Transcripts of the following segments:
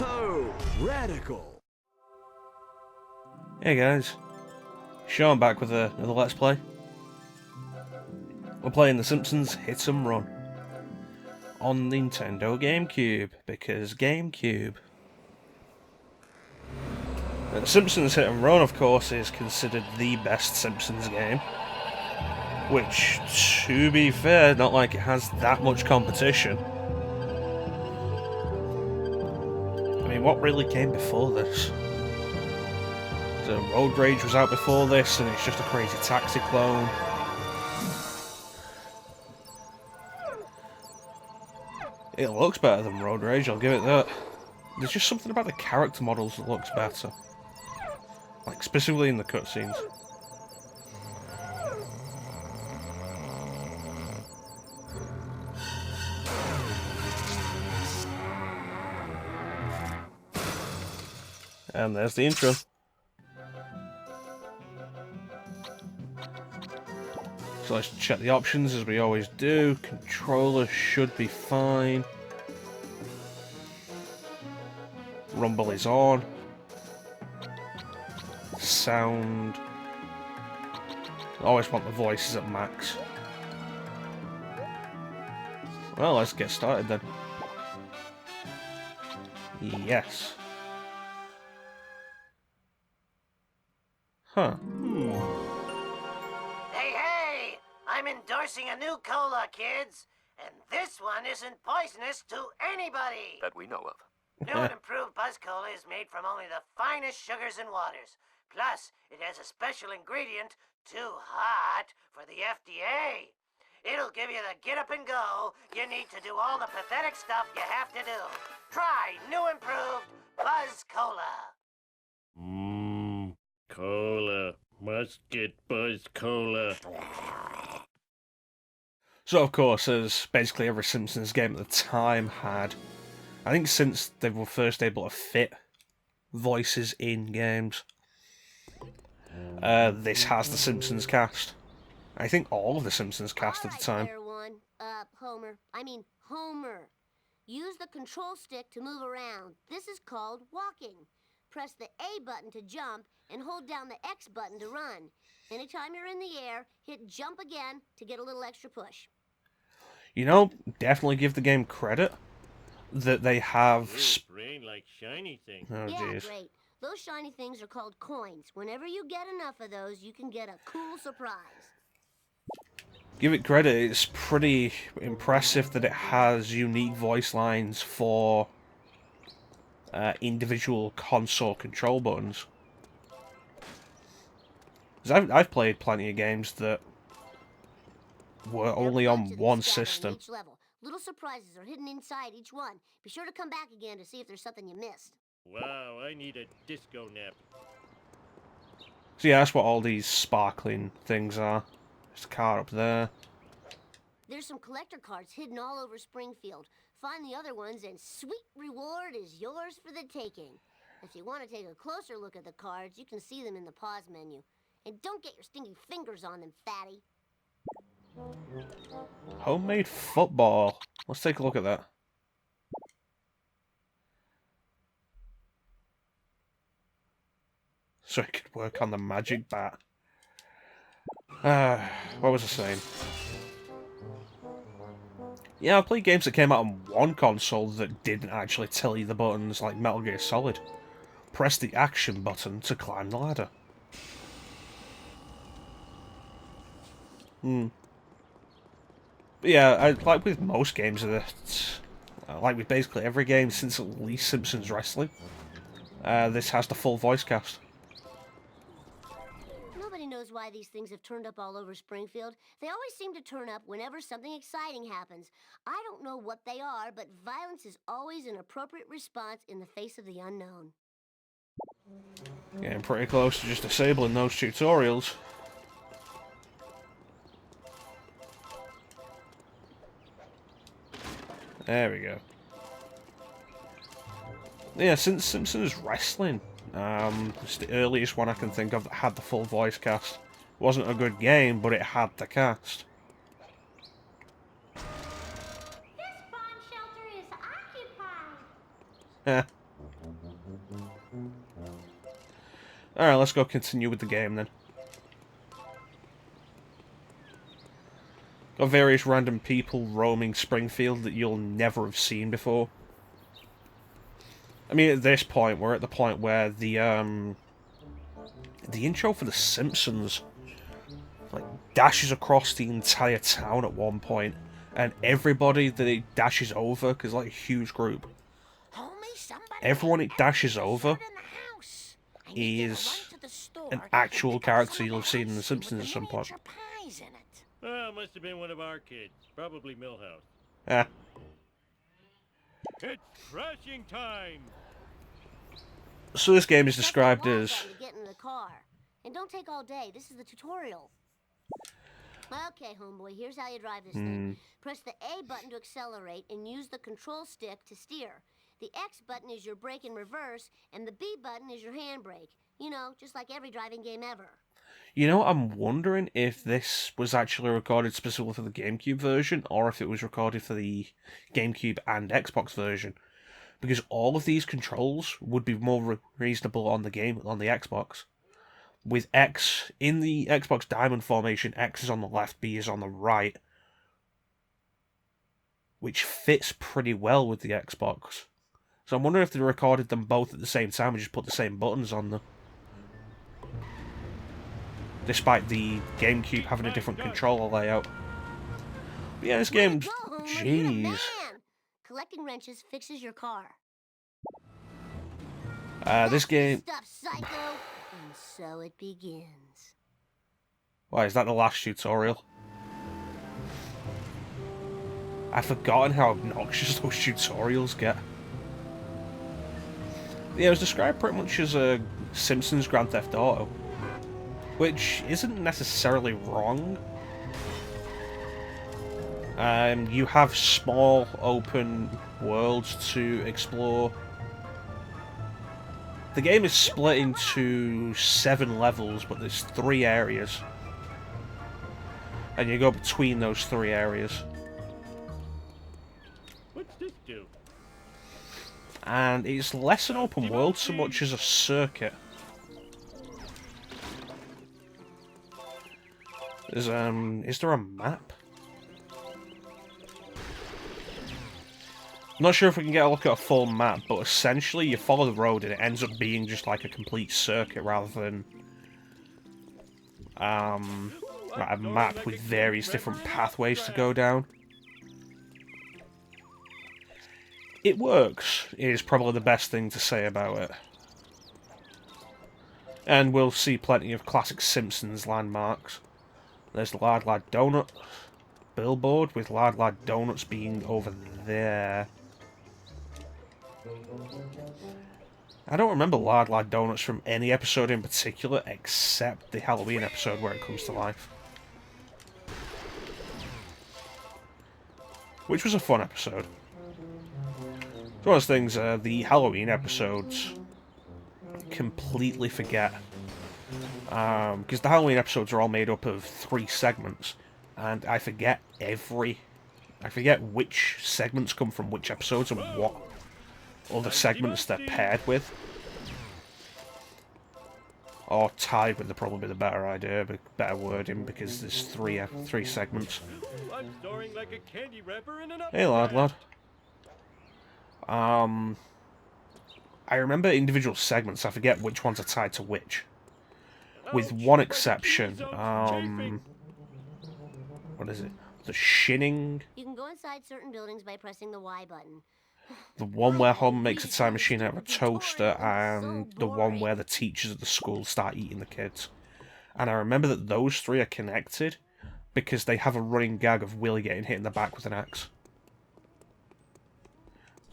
Oh, radical! Hey guys, Shaun back with another Let's Play. We're playing the Simpsons Hit 'em Run on Nintendo Gamecube, because Gamecube. The Simpsons Hit 'em Run, of course, is considered the best Simpsons game, which, to be fair, not like it has that much competition. I mean, what really came before this? So Road Rage was out before this, and it's just a Crazy Taxi clone. It looks better than Road Rage, I'll give it that. There's just something about the character models that looks better. Like, specifically in the cutscenes. And there's the intro. So let's check the options as we always do. Controller should be fine. Rumble is on. Sound. Always want the voices at max. Well, let's get started then. Yes. Huh. Hey! I'm endorsing a new cola, kids. And this one isn't poisonous to anybody. That we know of. New and improved Buzz Cola is made from only the finest sugars and waters. Plus, it has a special ingredient, too hot for the FDA. It'll give you the get up and go you need to do all the pathetic stuff you have to do. Try new improved Buzz Cola. Cola. Must get Buzz Cola. So, of course, as basically every Simpsons game at the time had, I think since they were first able to fit voices in games, this has the Simpsons cast. I think all of the Simpsons cast at the time. There, one. Homer. Use the control stick to move around. This is called walking. Press the A button to jump and hold down the X button to run. Anytime you're in the air, hit jump again to get a little extra push. You know, definitely give the game credit that they have... Brain like shiny thing. Oh, yeah, jeez. great. Those shiny things are called coins. Whenever you get enough of those, you can get a cool surprise. Give it credit, it's pretty impressive that it has unique voice lines for individual console control buttons. 'Cause I've played plenty of games that were only on one system. Each level. Little surprises are hidden inside each one. Be sure to come back again to see if there's something you missed. Wow, I need a disco nap. So yeah, that's what all these sparkling things are. There's a car up there. There's some collector cards hidden all over Springfield. Find the other ones and sweet reward is yours for the taking. If you want to take a closer look at the cards, you can see them in the pause menu. And don't get your stinky fingers on them, fatty. Homemade football. Let's take a look at that. So it could work on the magic bat. What was I saying? Yeah, I played games that came out on one console that didn't actually tell you the buttons, like Metal Gear Solid. Press the action button to climb the ladder. But yeah, like with most games of this, like with basically every game since at least Simpsons Wrestling, this has the full voice cast. Nobody knows knows why these things have turned up all over Springfield. They always seem to turn up whenever something exciting happens. I don't know what they are, but violence is always an appropriate response in the face of the unknown. Getting pretty close to just disabling those tutorials. There we go. Yeah, since Simpsons Wrestling, it's the earliest one I can think of that had the full voice cast. It wasn't a good game, but it had the cast. This bomb shelter is occupied. Yeah. Alright, let's go continue with the game then. Got various random people roaming Springfield that you'll never have seen before. I mean, at this point, we're at the point where the intro for The Simpsons, like, dashes across the entire town at one point, and everybody that it dashes over, because like a huge group, everyone it dashes over is an actual character you'll have seen in The Simpsons at some point. Well, must have been one of our kids. Probably Milhouse. Yeah. It's crashing time! So this game is described as... Get in the car. And don't take all day. This is the tutorial. Okay, homeboy, here's how you drive this thing. Press the A button to accelerate and use the control stick to steer. The X button is your brake in reverse, and the B button is your handbrake. You know, just like every driving game ever. You know, I'm wondering if this was actually recorded specifically for the GameCube version, or if it was recorded for the GameCube and Xbox version. Because all of these controls would be more reasonable on the Xbox. With X, in the Xbox Diamond formation, X is on the left, B is on the right. Which fits pretty well with the Xbox. So I'm wondering if they recorded them both at the same time and just put the same buttons on them. Despite the GameCube having a different controller layout. But yeah, this game's... Jeez. Collecting wrenches fixes your car. This game... Stuff, psycho. And so it begins. Why, is that the last tutorial? I've forgotten how obnoxious those tutorials get. Yeah, it was described pretty much as a Simpsons Grand Theft Auto. Which isn't necessarily wrong. You have small open worlds to explore. The game is split into 7 levels, but there's 3 areas. And you go between those 3 areas. What's this do? And it's less an open world so much as a circuit. Is there a map? I'm not sure if we can get a look at a full map, but essentially you follow the road and it ends up being just like a complete circuit rather than a map with various different pathways to go down. It works, is probably the best thing to say about it. And we'll see plenty of classic Simpsons landmarks. There's the Lard Lad Donut billboard, with Lard Lad Donuts being over there. I don't remember Lard Lad Donuts from any episode in particular, except the Halloween episode where it comes to life. Which was a fun episode. It's one of those things, the Halloween episodes completely forget. Because the Halloween episodes are all made up of 3 segments, and I forget which segments come from which episodes and what other segments they're paired with. Or tied with, probably the better idea, but better wording, because there's 3 segments. I'm soaring like a candy wrapper in an Hey lad. I remember individual segments, I forget which ones are tied to which. With one exception, what is it? The Shinning? You can go inside certain buildings by pressing the Y button. The one where Homer makes a time machine out of a toaster, and the one where the teachers at the school start eating the kids. And I remember that those three are connected because they have a running gag of Willy getting hit in the back with an axe.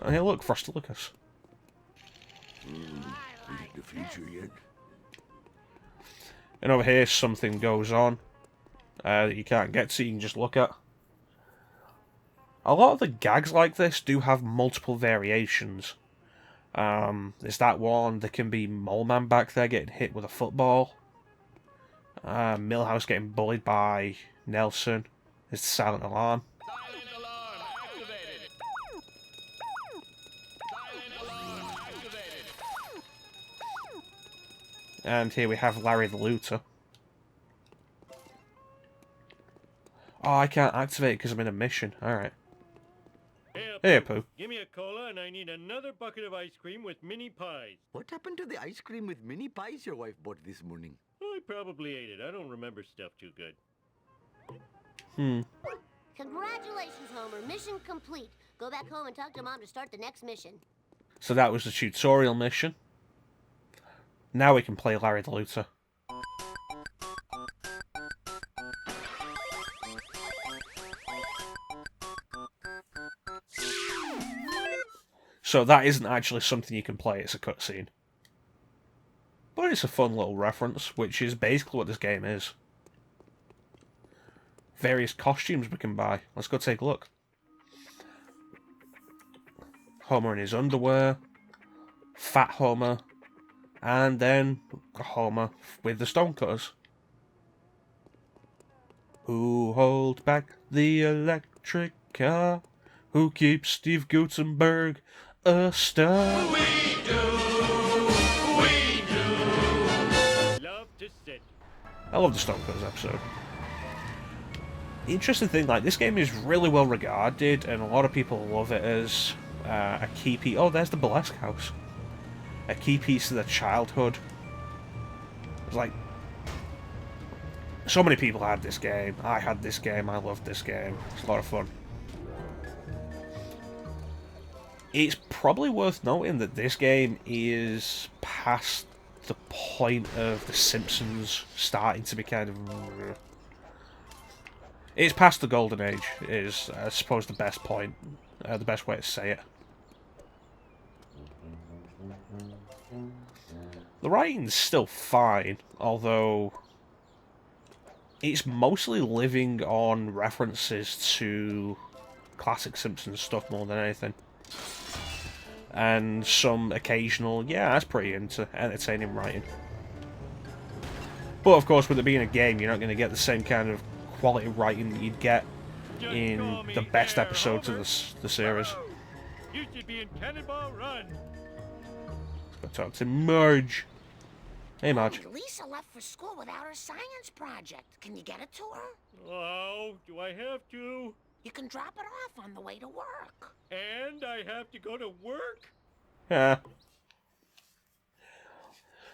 Oh, hey, look, Frostilicus. Predict the future yet? And over here, something goes on that you can't get to, you can just look at. A lot of the gags like this do have multiple variations. There's that one, there can be Mole Man back there getting hit with a football. Millhouse getting bullied by Nelson. There's the silent alarm. Silent alarm activated. Silent alarm activated. And here we have Larry the Looter. Oh, I can't activate it because I'm in a mission. Alright. Hey, Pooh. Give me a cola and I need another bucket of ice cream with mini pies. What happened to the ice cream with mini pies your wife bought this morning? I probably ate it. I don't remember stuff too good. Congratulations, Homer. Mission complete. Go back home and talk to Mom to start the next mission. So that was the tutorial mission. Now we can play Larry the Looter. So that isn't actually something you can play, it's a cutscene. But it's a fun little reference, which is basically what this game is. Various costumes we can buy. Let's go take a look. Homer in his underwear. Fat Homer. And then Homer with the Stonecutters. Who holds back the electric car? Who keeps Steve Guttenberg a star? We do. Love to sit. I love the Stonecutters episode. The interesting thing, like, this game is really well regarded, and a lot of people love it as a key piece. Oh, there's the Burlesque House. A key piece of their childhood. It's like, so many people had this game. I had this game. I loved this game. It's a lot of fun. It's probably worth noting that this game is past the point of the Simpsons starting to be kind of... It's past the golden age, is, I suppose, the best point. The best way to say it. The writing's still fine, although it's mostly living on references to classic Simpsons stuff more than anything. And some occasional, yeah, that's pretty entertaining writing. But of course, with it being a game, you're not going to get the same kind of quality writing that you'd get in the best episodes of the series. You should be in Cannonball Run. Let's go talk to Marge. Hey, Marge. Lisa left for school without her science project. Can you get it to her? Oh, do I have to? You can drop it off on the way to work. And I have to go to work? Yeah.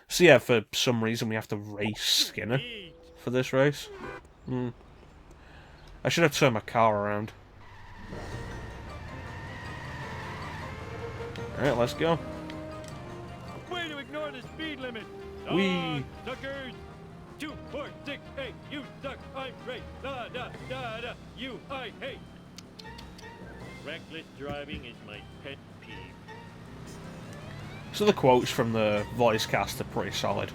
So yeah, for some reason we have to race Skinner for this race. I should have turned my car around. Alright, let's go. Way to ignore the speed limit. Wee. Suckers. 2, 4, 6, 8. You suck. I'm great. Da da da da. You I hate. Reckless driving is my pet peeve. So the quotes from the voice cast are pretty solid.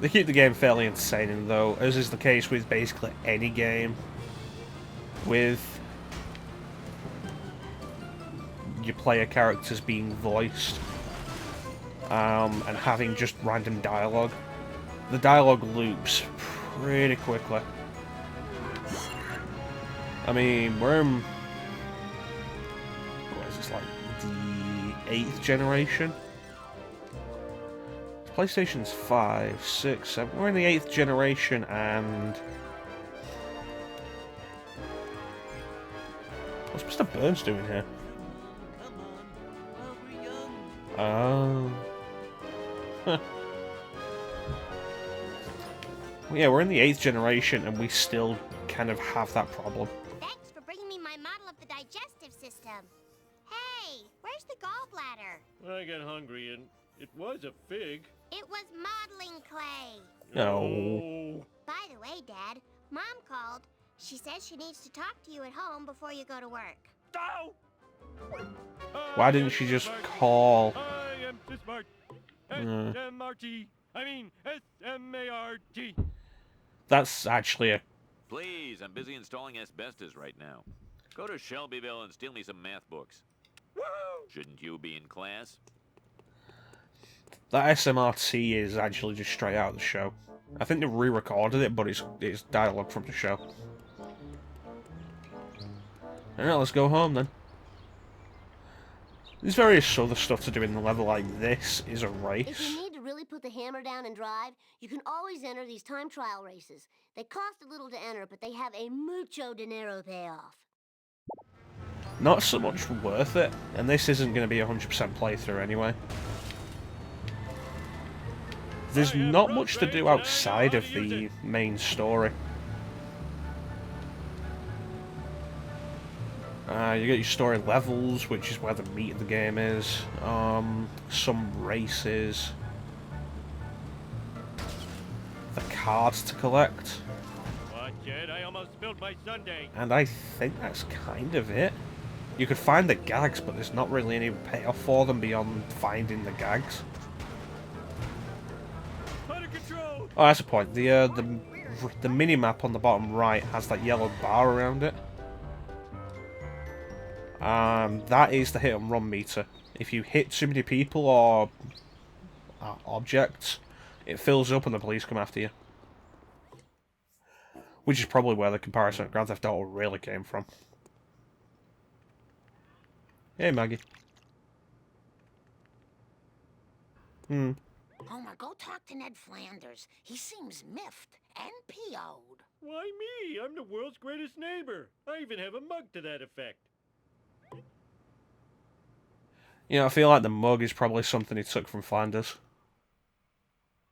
They keep the game fairly entertaining though, as is the case with basically any game with your player characters being voiced and having just random dialogue. The dialogue loops pretty quickly. I mean, we're in... what is this, like the 8th generation? PlayStation's 5, 6, 7... We're in the 8th generation and... What's Mr. Burns doing here? Oh. Huh. Yeah, we're in the 8th generation and we still kind of have that problem. Thanks for bringing me my model of the digestive system. Hey, where's the gallbladder? I got hungry and it was a fig. It It was modeling clay. No. By the way, Dad, Mom called. She says she needs to talk to you at home before you go to work. Ow! Why didn't she just call? I am smart. S-M-R-T. I mean, S-M-A-R-T. That's actually a... Please, I'm busy installing asbestos right now. Go to Shelbyville and steal me some math books. Woo! Shouldn't you be in class? That SMRT is actually just straight out of the show. I think they re-recorded it, but it's dialogue from the show. Alright, let's go home then. There's various other stuff to do in the level, like this is a If race. you need to really put the hammer down and drive, you can always enter these time trial races. They cost a little to enter, but they have a mucho dinero payoff. Not so much worth it, and this isn't going to be a 100% playthrough anyway. There's not much to do outside of the main story. You get your story levels, which is where the meat of the game is. Some races. The cards to collect. Watch it, I almost spilled my sundae. And I think that's kind of it. You could find the gags, but there's not really any payoff for them beyond finding the gags. Under control! Oh, that's the point. The mini-map on the bottom right has that yellow bar around it. That is the hit and run meter. If you hit too many people or objects, it fills up and the police come after you. Which is probably where the comparison of Grand Theft Auto really came from. Hey, Maggie. Homer, go talk to Ned Flanders. He seems miffed and PO'd. Why me? I'm the world's greatest neighbor. I even have a mug to that effect. You know, I feel like the mug is probably something he took from Flanders.